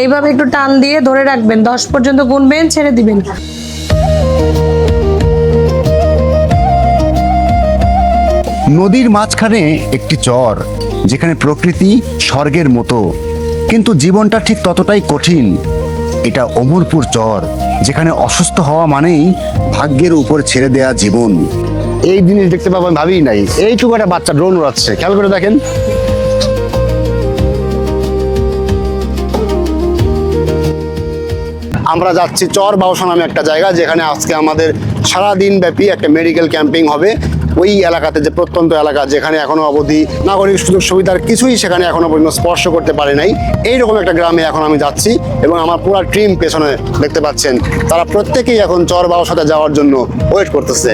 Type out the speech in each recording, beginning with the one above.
এইভাবে একটু টান দিয়ে ধরে রাখবেন, 10 পর্যন্ত গুনবেন, ছেড়ে দিবেন। নদীর মাঝখানে একটি চর, যেখানে প্রকৃতি স্বর্গের মতো, কিন্তু জীবনটা ঠিক ততটাই কঠিন। এটা অমরপুর চর, যেখানে অসুস্থ হওয়া মানেই ভাগ্যের উপর ছেড়ে দেয়া জীবন। এই জিনিস দেখতে পাবো আমি ভাবিই নাই। এইটুকু একটা বাচ্চা ড্রোন উড়াচ্ছে, খেয়াল করে দেখেন। আমরা যাচ্ছি চর বাউসা নামে একটা জায়গা, যেখানে আজকে আমাদের সারাদিন ব্যাপী একটা মেডিকেল ক্যাম্পিং হবে। ওই এলাকাতে, যে প্রত্যন্ত এলাকা, যেখানে এখনো অবধি নাগরিক সুযোগ সুবিধার কিছুই সেখানে এখনো পর্যন্ত স্পর্শ করতে পারে নাই, এইরকম একটা গ্রামে এখন আমি যাচ্ছি। এবং আমার পুরো টিম পেছনে দেখতে পাচ্ছেন, তারা প্রত্যেকেই এখন চর বাউসাতে যাওয়ার জন্য ওয়েট করতেছে।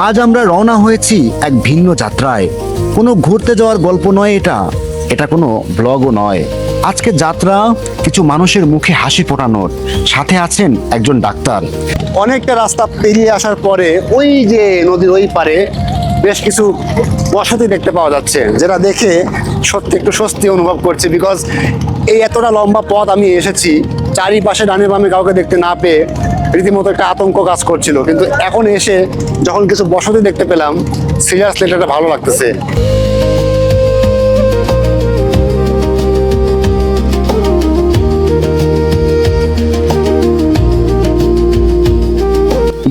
আজ আমরা রওনা হয়েছি এক ভিন্ন যাত্রায়। কোনো ঘুরতে যাওয়ার গল্প নয় এটা, এটা কোনো ব্লগও নয়। আজকে যাত্রা কিছু মানুষের মুখে হাসি ফোটানোর, সাথে আছেন একজন ডাক্তার। অনেকটা রাস্তা পেরিয়ে আসার পরে ওই যে নদীর ওই পারে বেশ কিছু বসতি দেখতে পাওয়া যাচ্ছে, যেটা দেখে সত্যি একটু স্বস্তি অনুভব করছি। বিকজ এই এতটা লম্বা পথ আমি এসেছি, চারিপাশে ডানে বামে কাউকে দেখতে না পেয়ে রীতিমতো একটা আতঙ্ক কাজ করছিল, কিন্তু এখন এসে যখন কিছু বসতি দেখতে পেলাম, সিরিয়াসলি এটা ভালো লাগতেছে।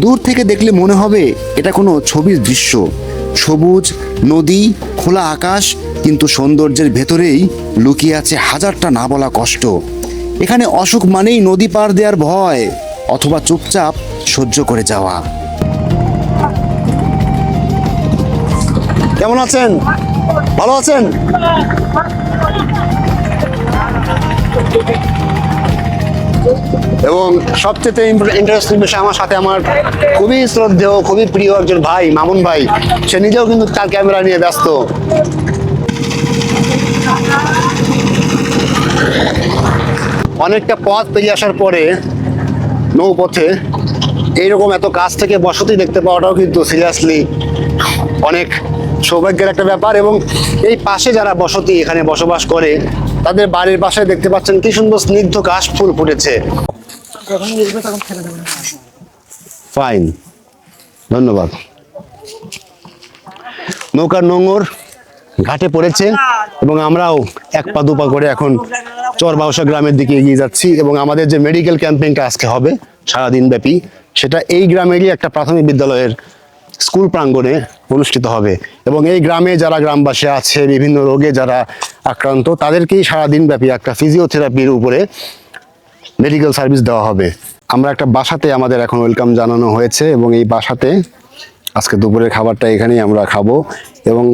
দূর থেকে দেখলে মনে হবে এটা কোনো ছবির দৃশ্য। সবুজ নদী, খোলা আকাশ, কিন্তু সৌন্দর্যের ভেতরেই লুকিয়ে আছে হাজারটা না বলা কষ্ট। এখানে অসুখ মানেই নদী পার দেওয়ার ভয়, অথবা চুপচাপ সহ্য করে যাওয়া। কেমন আছেন? ভালো আছেন? এবং সবচেয়ে ইন্টারেস্টিং বিষয়, আমার সাথে আমার খুবই শ্রদ্ধেয়, খুবই প্রিয় একজন ভাই, মামুন ভাই। সে নিজেও কিন্তু তার ক্যামেরা নিয়ে ব্যস্ত। অনেকটা পথ পেরিয়ে আসার পরে নৌপথে এইরকম এত কাছ থেকে বসতি দেখতে পাওয়াটাও কিন্তু সিরিয়াসলি অনেক সৌভাগ্যের একটা ব্যাপার। এবং এই পাশে যারা বসতি এখানে বসবাস করে, তাদের বাড়ির পাশে দেখতে পাচ্ছেন কি সুন্দর স্নিগ্ধ ঘাস ফুল ফুটেছে। ফাইন, ধন্যবাদ। নৌকার নোঙর ঘাটে পড়েছে এবং আমরাও এক পা দুপা করে এখন চর বাউসা গ্রামের দিকে এগিয়ে যাচ্ছি। এবং আমাদের যে মেডিকেল ক্যাম্পেইনটা আজকে হবে সারাদিন ব্যাপী, সেটা এই গ্রামেরই একটা প্রাথমিক বিদ্যালয়ের স্কুল প্রাঙ্গণে অনুষ্ঠিত হবে। এবং এই গ্রামে যারা গ্রামবাসী আছে, বিভিন্ন রোগে যারা আক্রান্ত, তাদেরকেই সারাদিন ব্যাপী একটা ফিজিওথেরাপির উপরে মেডিকেল সার্ভিস দেওয়া হবে। আমরা একটা বাসাতে আমাদের এখন ওয়েলকাম জানানো হয়েছে, এবং এই বাসাতে আজকে দুপুরের খাবারটা এখানেই আমরা খাবো। এবং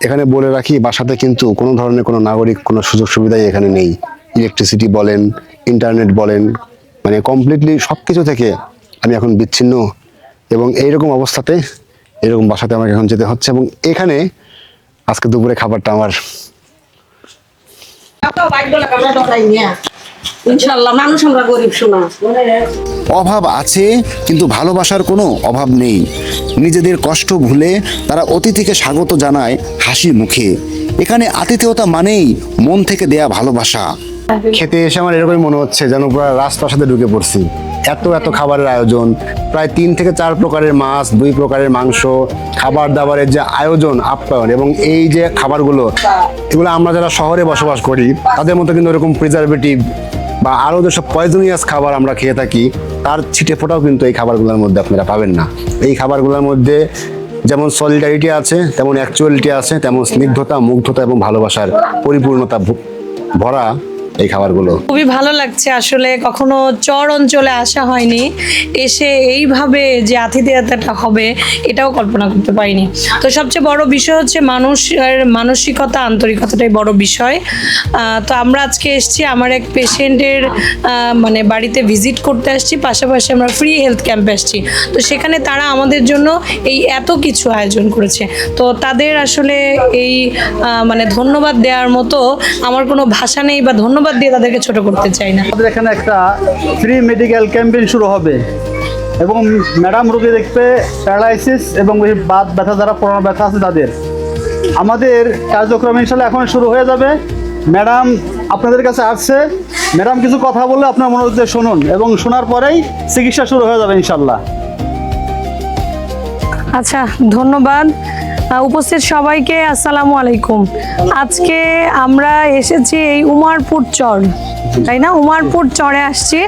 এখানে বলে রাখি, বাসাতে কিন্তু কোনো ধরনের কোনো নাগরিক কোনো সুযোগ সুবিধাই এখানে নেই। ইলেকট্রিসিটি বলেন, ইন্টারনেট বলেন, মানে কমপ্লিটলি সব কিছু থেকে আমি এখন বিচ্ছিন্ন। এবং এইরকম অবস্থাতে এরকম বাসাতে আমাকে এখন যেতে হচ্ছে। এবং এখানে আজকে দুপুরে খাবারটা আমার অভাব আছে, কিন্তু ভালোবাসার কোনো অভাব নেই। নিজেদের কষ্ট ভুলে তারা অতিথিকে স্বাগত জানায় হাসি মুখে। এখানে আতিথেয়তা মানেই মন থেকে দেয়া ভালোবাসা। খেতে এসে আমার এরকমই মনে হচ্ছে যেন পুরো রাজপ্রাসাদে ঢুকে পড়ছি। এত এত খাবারের আয়োজন, প্রায় 3 থেকে 4 প্রকারের মাছ, 2 প্রকারের মাংস, খাবার দাবারের যে আয়োজন, আপ্যায়ন। এবং এই যে খাবারগুলো, এগুলো আমরা যারা শহরে বসবাস করি তাদের মতো কিন্তু এরকম প্রিজারভেটিভ বা আরও যেসব পয়জনিয়াস খাবার আমরা খেয়ে থাকি, তার ছিটে ফোটাও কিন্তু এই খাবারগুলোর মধ্যে আপনারা পাবেন না। এই খাবারগুলোর মধ্যে যেমন সলিডারিটি আছে, তেমন অ্যাকচুয়ালিটি আছে, তেমন স্নিগ্ধতা, মুগ্ধতা এবং ভালোবাসার পরিপূর্ণতা ভরা এই খাবারগুলো। খুবই ভালো লাগছে। আসলে কখনো চর অঞ্চলে আসা হয়নি, এসে এইভাবে যে আতিথেয়তাটা হবে এটাও কল্পনা করতে পারিনি। তো সবচেয়ে বড় বিষয় হচ্ছে মানুষের মানসিকতা, আন্তরিকতাটাই বড় বিষয়। তো আমরা আজকে এসেছি আমার এক পেশেন্টের মানে বাড়িতে ভিজিট করতে আসছি, পাশাপাশি আমরা ফ্রি হেলথ ক্যাম্পে আসছি। তো সেখানে তারা আমাদের জন্য এই এত কিছু আয়োজন করেছে। তো তাদের আসলে এই মানে ধন্যবাদ দেওয়ার মতো আমার কোনো ভাষা নেই, বা ধন্যবাদ দিয়ে তাদেরকে ছোট করতে চাই না। আমাদের এখানে একটা ফ্রি মেডিকেল ক্যাম্পেইন শুরু হবে, এবং ম্যাডাম রোগী দেখবে প্যারালাইসিস এবং ওই বাত ব্যথা, যারা পুরনো ব্যথা আছে তাদের। আমাদের কার্যক্রম ইনশাল্লাহ এখন শুরু হয়ে যাবে। ম্যাডাম আপনাদের কাছে আসছে, ম্যাডাম কিছু কথা বললে আপনার মনোযোগ দিয়ে শুনুন এবং শোনার পরেই চিকিৎসা শুরু হয়ে যাবে ইনশাল্লাহ। আচ্ছা, ধন্যবাদ। উপস্থিত সবাইকে আসসালামু আলাইকুম। আজকে আমরা এসেছি এই উমারপুর চর, তাই না? উমারপুর চরে আসছি।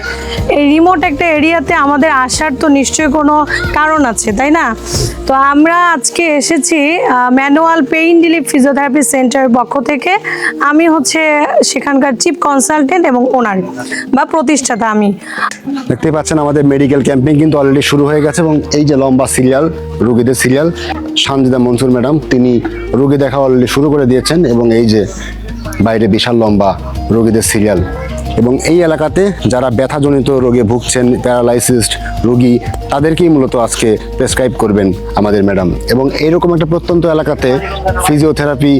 এই রিমোট একটা এরিয়াতে আমাদের আসার তো নিশ্চয়ই কোনো কারণ আছে, তাই না? তো আমরা আজকে এসেছি ম্যানুয়াল পেইন রিলিফ ফিজিওথেরাপি সেন্টারের পক্ষ থেকে। আমি হচ্ছে সেখানকার চিফ কনসালটেন্ট এবং ওনার বা প্রতিষ্ঠাতা আমি। দেখতে পাচ্ছেন আমাদের মেডিকেল ক্যাম্পিং কিন্তু অলরেডি শুরু হয়ে গেছে এবং এই যে লম্বা সিরিয়াল, রোগীদের সিরিয়াল, সানজিদা মনসুর ম্যাডাম তিনি রোগী দেখা অলরেডি শুরু করে দিয়েছেন এবং এই যে বাইরে বিশাল লম্বা রোগীদের সিরিয়াল। এবং এই এলাকাতে যারা ব্যথাজনিত রোগে ভুগছেন, প্যারালাইসিস রোগী, তাদেরকেই মূলত আজকে প্রেসক্রাইব করবেন আমাদের ম্যাডাম। এবং এইরকম একটা প্রত্যন্ত এলাকাতে ফিজিওথেরাপি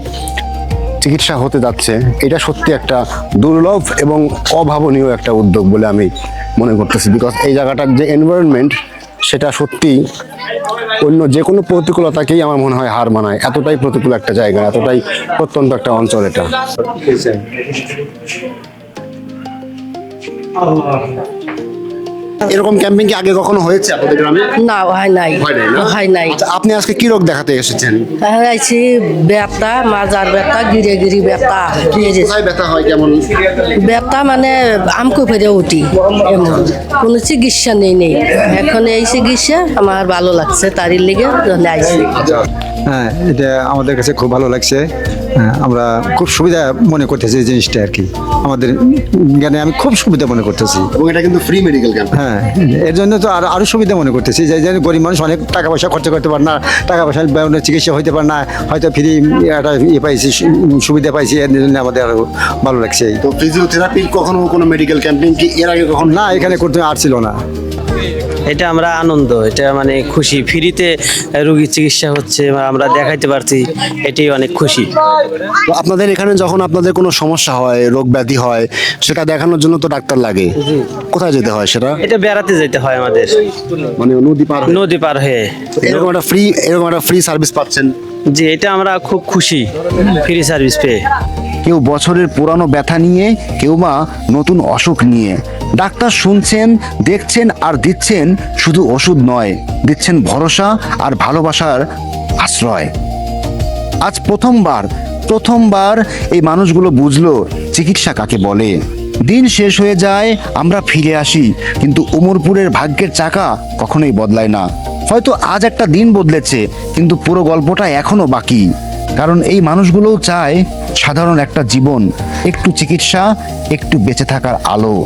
চিকিৎসা হতে যাচ্ছে, এটা সত্যি একটা দুর্লভ এবং অভাবনীয় একটা উদ্যোগ বলে আমি মনে করতেছি। বিকজ এই জায়গাটার যে এনভায়রনমেন্ট সেটা সত্যি অন্য যে কোনো প্রতিকূলতাকেই আমার মনে হয় হার মানায়। এতটাই প্রতিকূল একটা জায়গা, এতটাই প্রত্যন্ত একটা অঞ্চল এটা। এরকম ক্যাম্পিং কি আগে কখনো হয়েছে আপনাদের গ্রামে? না, হয় নাই, হয় নাই না? হয় নাই। আচ্ছা, আপনি আজকে কি রোগ দেখাতে এসেছেন? আইছি ব্যথা, মাজার ব্যথা, গিরি ব্যথা, কোথায় ব্যথা হয়, কেমন? ব্যথা মানে আমকো ফেরে উঠি, এমন কোনো চিকিৎসা নেই। এখন এই চিকিৎসা আমার ভালো লাগছে, তারই লেগে আইছি। হ্যাঁ, এটা আমাদের কাছে খুব ভালো লাগছে। হ্যাঁ, আমরা খুব সুবিধা মনে করতেছি এই জিনিসটা আর কি। আমাদের জ্ঞানে আমি খুব সুবিধা মনে করতেছি। এবং এটা কিন্তু ফ্রি মেডিকেল ক্যাম্প। হ্যাঁ, এর জন্য তো আরো সুবিধা মনে করতেছি যে যে গরিব মানুষ অনেক টাকা পয়সা খরচ করতে পারে না, টাকা পয়সা চিকিৎসা হইতে পারে না, হয়তো ফ্রি একটা পাইছি, সুবিধা পাইছি, এর জন্য আমাদের আরো ভালো লাগছে। তো ফিজিওথেরাপির কখনো কোনো মেডিকেল ক্যাম্পিং কি এর আগে কখনো? না, এখানে করতে আসছিল না। এটা আমরা আনন্দ, এটা মানে খুশি, ফ্রিতে রোগীর চিকিৎসা হচ্ছে, আমরা দেখাইতে পারছি, এটাই অনেক খুশি। তো আপনাদের এখানে যখন আপনাদের কোনো সমস্যা হয়, রোগ ব্যাধি হয়, সেটা দেখানোর জন্য তো ডাক্তার লাগে। কোথায় যেতে হয় সেটা? এটা বেড়াতে যেতে হয় আমাদের, মানে নদী পার হয়ে? নদী পার হয়ে। এরকম একটা ফ্রি সার্ভিস পাচ্ছেন। যে এটা আমরা খুব খুশি ফ্রি সার্ভিস পেয়ে। কেউ বছরের পুরানো ব্যথা নিয়ে, কেউ বা নতুন অসুখ নিয়ে। ডাক্তার শুনছেন, দেখছেন আর দিচ্ছেন শুধু ওষুধ নয়, দিচ্ছেন ভরসা আর ভালোবাসার আশ্রয়। আজ প্রথমবার এই মানুষগুলো বুঝলো চিকিৎসা কাকে বলে। দিন শেষ হয়ে যায়, আমরা ফিরে আসি, কিন্তু উমরপুরের ভাগ্যের চাকা কখনোই বদলায় না। হয়তো আজ একটা দিন বদলেছে, কিন্তু পুরো গল্পটা এখনো বাকি। কারণ এই মানুষগুলোও চায় সাধারণ একটা জীবন, একটু চিকিৎসা, একটু বেঁচে থাকার আলো।